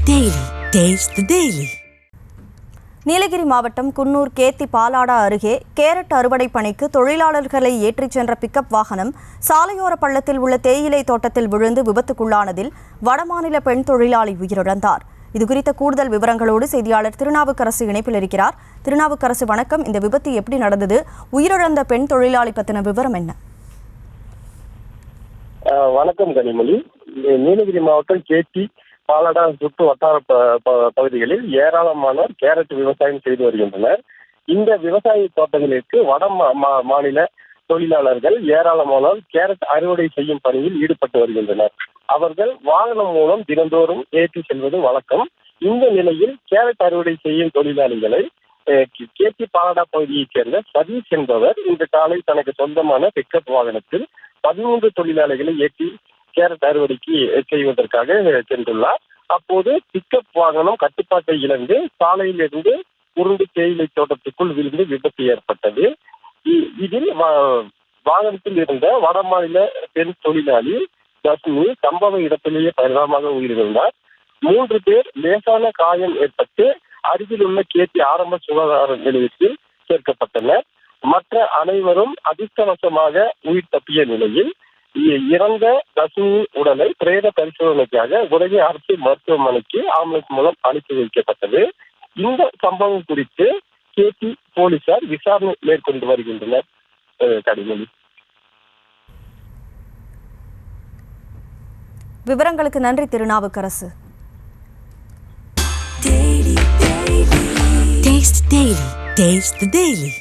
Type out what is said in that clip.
Daily. Taste the Daily. Nilgiri மாவட்டம் குன்னூர் கேத்தி பாலாடா அருகே carrot அறுவடை பணிக்கு தொழிலாளர்களை ஏற்றிச் சென்ற பிக்கப் வாகனம் சாலையோர பள்ளத்தில் உள்ள தேயிலை தோட்டத்தில் விழுந்து விபத்துக்குள்ளானதில் வடமாநில பெண் தொழிலாளி உயிரிழந்தார். இதுகுறித்த கூடுதல் விவரங்களோடு செய்தியாளர் திருநாவுக்கரசு இணைப்பில் இருக்கிறார். திருநாவுக்கரசு, வணக்கம். இந்த விபத்து எப்படி நடந்தது? உயிரிழந்த பெண் தொழிலாளி பற்றின விவரம் என்ன? வணக்கம் கனிமொழி. நீலகிரி மாவட்டம் கேத்தி பாலாடா சுற்று வட்டார பகுதிகளில் ஏராளமானோர் கேரட் விவசாயம் செய்து வருகின்றனர். இந்த விவசாய தோட்டங்களுக்கு வட மாநில தொழிலாளர்கள் ஏராளமானோர் கேரட் அறுவடை செய்யும் பணியில் ஈடுபட்டு வருகின்றனர். அவர்கள் வாகனம் மூலம் தினந்தோறும் ஏற்றி செல்வது வழக்கம். இந்த நிலையில் கேரட் அறுவடை செய்யும் தொழிலாளிகளை கேத்தி பாலாடா பகுதியைச் சேர்ந்த சதீஷ் என்பவர் இன்று காலை தனக்கு சொந்தமான பிக்கப் வாகனத்தில் 13 தொழிலாளிகளை ஏற்றி கேரட் அறுவடைக்கு செய்வதற்காக சென்றுள்ளார். அப்போது பிக்கப் வாகனம் கட்டுப்பாட்டை இழந்து சாலையிலிருந்து உருண்டு தேயிலை தோட்டத்துக்குள் விழுந்து விபத்து ஏற்பட்டது. இதில் வாகனத்தில் இருந்த வடமாநில பெண் தொழிலாளி தஸ்மி சம்பவ இடத்திலேயே பரிதாபமாக உயிரிழந்தார். 3 பேர் லேசான காயம் ஏற்பட்டு அருகில் உள்ள கேத்தி ஆரம்ப சுகாதார நிலையத்தில் சேர்க்கப்பட்டனர். மற்ற அனைவரும் அதிர்ஷ்டவசமாக உயிர் தப்பிய நிலையில் இறந்த தஸ்மியின் உடலை பிரேத பரிசோதனைக்காக உதகை அரசு மருத்துவமனைக்கு ஆம்புலன்ஸ் மூலம் அனுப்பி வைக்கப்பட்டது. இந்த சம்பவம் குறித்து கேத்தி போலீசார் விசாரணை மேற்கொண்டு வருகின்றனர். கனிமொழி, விவரங்களுக்கு நன்றி திருநாவுக்கரசு. Taste the Daily.